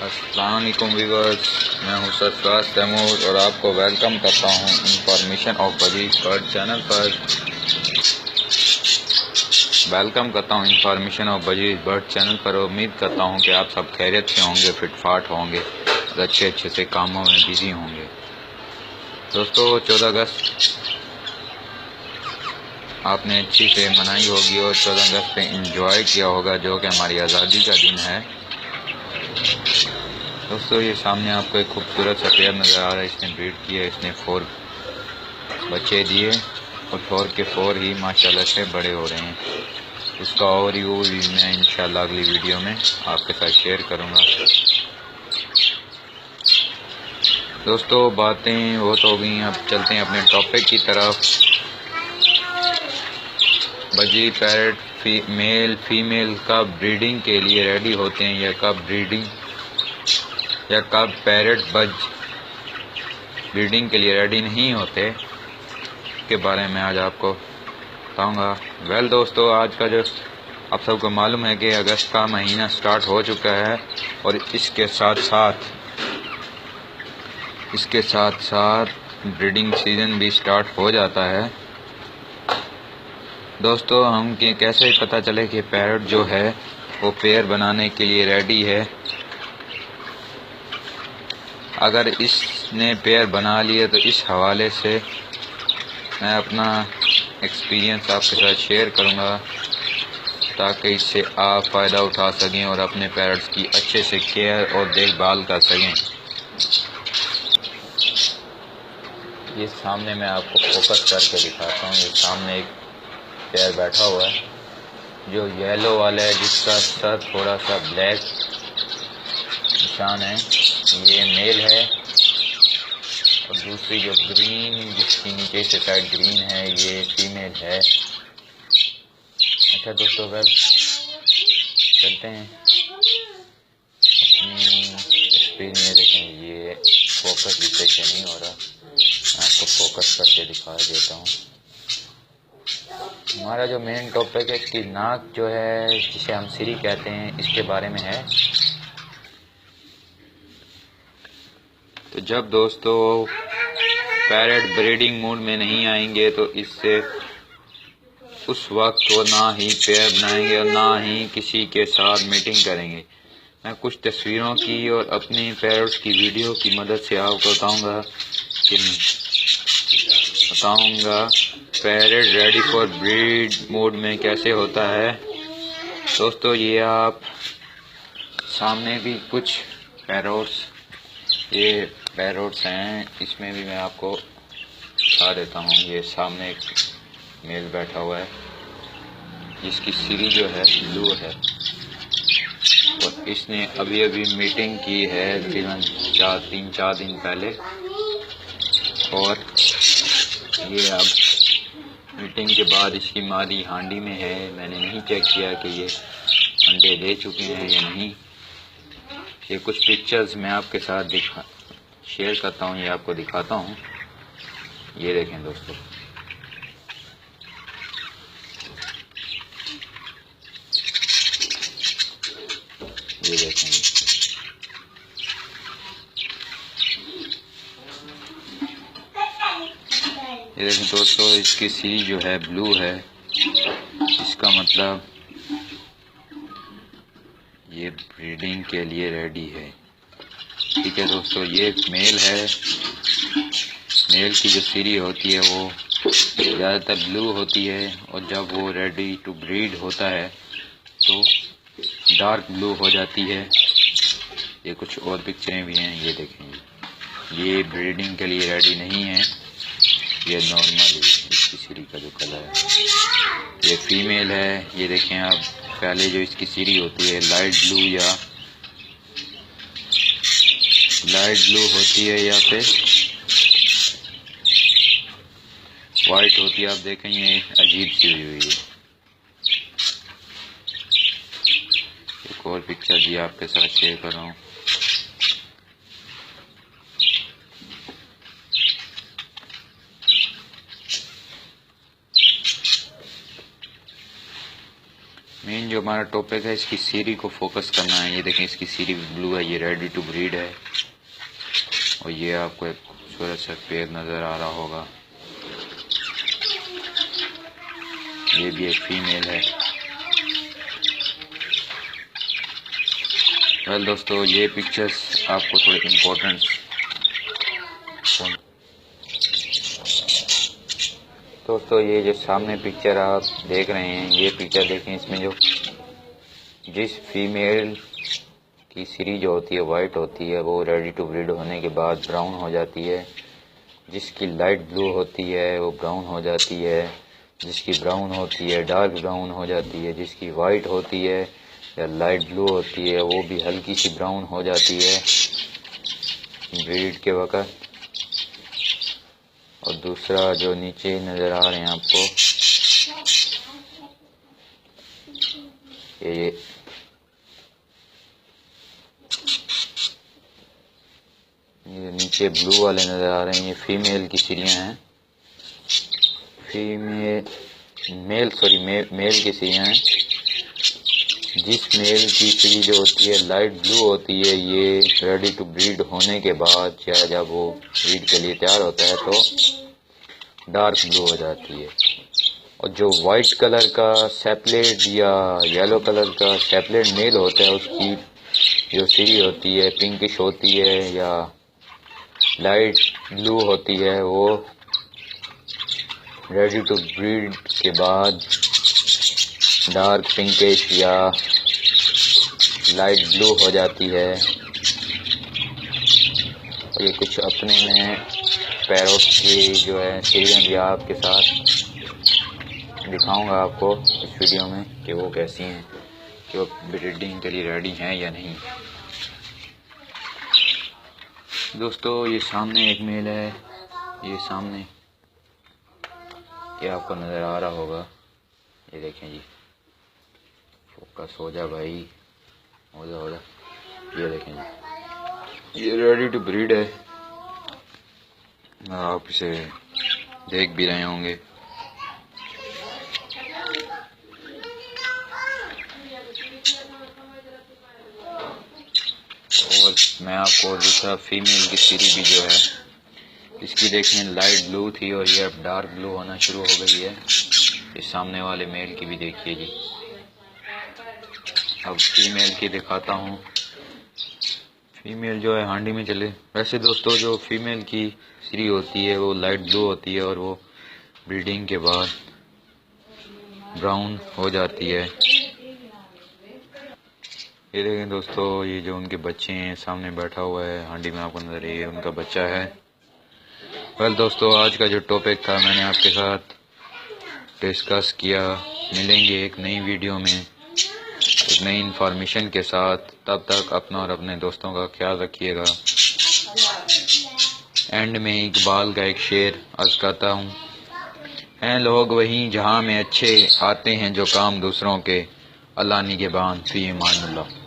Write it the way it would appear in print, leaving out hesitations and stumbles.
अस्सलाम वालेकुम व्यूअर्स, मैं हूं सरफराज तैमूर और आपको वेलकम करता हूं information of budgies bird channel पर। वेलकम करता हूं information of budgies bird channel पर। उम्मीद करता हूं कि आप सब खैरियत से होंगे, फिटफाट होंगे और अच्छे से कामों में बिजी होंगे। दोस्तों, 14 अगस्त आपने अच्छी से मनाई होगी और 14 अगस्त पे इंजॉय किया होगा, जो कि हमारी आज़ादी का दिन है। दोस्तों, ये सामने आपको एक खूबसूरत सा पेयर नज़र आ रहा है। इसने ब्रीड किया, इसने 4 बच्चे दिए और 4 के 4 ही माशाल्लाह से बड़े हो रहे हैं। इसका ओवरव्यू भी मैं इंशाल्लाह अगली वीडियो में आपके साथ शेयर करूंगा। दोस्तों, बातें बहुत हो गई, अब चलते हैं अपने टॉपिक की तरफ। बजी पैरट मेल फीमेल कब ब्रीडिंग के लिए रेडी होते हैं या कब पैरट बज ब्रीडिंग के लिए रेडी नहीं होते, के बारे में आज आपको बताऊंगा। वेल दोस्तों, आज का जो आप सबको मालूम है कि अगस्त का महीना स्टार्ट हो चुका है और इसके साथ साथ ब्रीडिंग सीज़न भी स्टार्ट हो जाता है। दोस्तों, हम कैसे पता चले कि पैरट जो है वो पेयर बनाने के लिए रेडी है। अगर इसने पेयर बना लिए तो इस हवाले से मैं अपना एक्सपीरियंस आपके साथ शेयर करूंगा, ताकि इससे आप फ़ायदा उठा सकें और अपने पैरट्स की अच्छे से केयर और देखभाल कर सकें। ये सामने मैं आपको फोकस करके दिखाता हूँ। ये सामने एक पेयर बैठा हुआ है जो येलो वाला है, जिसका सर थोड़ा सा ब्लैक निशान है, ये मेल है। और दूसरी जो ग्रीन, जिसकी नीचे से साइड ग्रीन है, ये फीमेल है। अच्छा दोस्तों, वेल चलते हैं अपनी स्क्रीन में। देखें, ये फोकस भी सही से नहीं हो रहा, मैं आपको फोकस करके दिखा देता हूँ। हमारा जो मेन टॉपिक है, इसकी नाक जो है, जिसे हम सिरी कहते हैं, इसके बारे में है। तो जब दोस्तों पैरट ब्रीडिंग मूड में नहीं आएंगे तो इससे उस वक्त वो ना ही पेयर बनाएंगे और ना ही किसी के साथ मीटिंग करेंगे। मैं कुछ तस्वीरों की और अपनी पैरट्स की वीडियो की मदद से आपको बताऊंगा parrot ready for breed mode में कैसे होता है। दोस्तों, ये आप सामने भी कुछ पैरट्स हैं, इसमें भी मैं आपको दिखा देता हूँ। ये सामने एक मेल बैठा हुआ है जिसकी सिरी जो है ब्लू है और इसने अभी मीटिंग की है तकरीबन 3-4 दिन पहले। और ये अब मीटिंग के बाद इसकी मादी हांडी में है। मैंने नहीं चेक किया कि ये अंडे दे चुके हैं या नहीं। ये कुछ पिक्चर्स मैं आपके साथ शेयर करता हूँ, ये आपको दिखाता हूँ। ये देखें दोस्तों, ये देखें, ये देखें दोस्तों, इसकी सिरी जो है ब्लू है। इसका मतलब ये ब्रीडिंग के लिए रेडी है। ठीक है दोस्तों, ये मेल है। मेल की जो सिरी होती है वो ज़्यादातर ब्लू होती है और जब वो रेडी टू ब्रीड होता है तो डार्क ब्लू हो जाती है। ये कुछ और पिक्चरें भी हैं, ये देखें। ये ब्रीडिंग के लिए रेडी नहीं है, ये नॉर्मल है। इसकी सिरी का जो कलर है, ये फीमेल है। ये देखें आप, पहले जो इसकी सिरी होती है लाइट ब्लू होती है या फिर वाइट होती है। आप देखें, ये अजीब सी हुई है। एक और पिक्चर भी आपके साथ शेयर कर रहा हूँ। मेन जो हमारा टॉपिक है, इसकी सीरी को फोकस करना है। ये देखें, इसकी सीरी ब्लू है, ये रेडी टू ब्रीड है। और ये आपको एक खूबसूरत सा पेड़ नज़र आ रहा होगा, ये भी एक फीमेल है। वेल दोस्तों, ये पिक्चर्स आपको थोड़े इम्पोर्टेंट। दोस्तों ये जो सामने पिक्चर आप देख रहे हैं, ये पिक्चर देखें, इसमें जो जिस फीमेल की सीरी जो होती है वाइट होती है, वो रेडी टू ब्रीड होने के बाद ब्राउन हो जाती है। जिसकी लाइट ब्लू होती है वो ब्राउन हो जाती है। जिसकी ब्राउन होती है डार्क ब्राउन हो जाती है। जिसकी वाइट होती है या लाइट ब्लू होती है वो भी हल्की सी ब्राउन हो जाती है ब्रीड के वक़्त। और दूसरा जो नीचे नज़र आ रहे हैं आपको, ये नीचे ब्लू वाले नज़र आ रहे हैं, ये फीमेल की सीरियाँ हैं। मेल की सीरियाँ हैं। जिस मेल की सीरी जो होती है लाइट ब्लू होती है, ये रेडी टू ब्रीड होने के बाद या जब वो ब्रीड के लिए तैयार होता है तो डार्क ब्लू हो जाती है। और जो वाइट कलर का सेपलेट या येलो कलर का सेपलेट मेल होता है, उसकी जो सीरी होती है पिंकिश होती है या लाइट ब्लू होती है, वो रेडी टू ब्रीड के बाद डार्क पिंकिश या लाइट ब्लू हो जाती है। और ये कुछ अपने में पैरोट की जो है सीरियाँ भी आपके साथ दिखाऊंगा आपको इस वीडियो में कि वो कैसी हैं, कि वो ब्रीडिंग के लिए रेडी हैं या नहीं। दोस्तों ये सामने एक मेल है, ये सामने, ये आपको नज़र आ रहा होगा, ये देखें जी, फोकस हो जा भाई, हो जा। ये देखें जी, ये रेडी टू ब्रीड है। आप इसे देख भी रहे होंगे। और मैं आपको दूसरा फीमेल की सीरी भी जो है, इसकी देखें लाइट ब्लू थी और ये अब डार्क ब्लू होना शुरू हो गई है। इस सामने वाले मेल की भी देखिए जी। अब फीमेल की दिखाता हूँ। फीमेल जो है हांडी में चले। वैसे दोस्तों जो फीमेल की सीरी होती है वो लाइट ब्लू होती है और वो ब्रीडिंग के बाद ब्राउन हो जाती है। ये देखें दोस्तों, ये जो उनके बच्चे हैं सामने बैठा हुआ है हांडी में, आपको नजर, ये उनका बच्चा है। वेल दोस्तों, आज का जो टॉपिक था मैंने आपके साथ डिस्कस किया। मिलेंगे एक नई वीडियो में एक नई इन्फॉर्मेशन के साथ। तब तक अपना और अपने दोस्तों का ख्याल रखिएगा। एंड में इकबाल का एक शेर अर्ज करता हूँ, हैं लोग वहीं जहाँ में अच्छे आते हैं जो काम दूसरों के, अल्लाह निगहबान फी ईमानुल्लाह।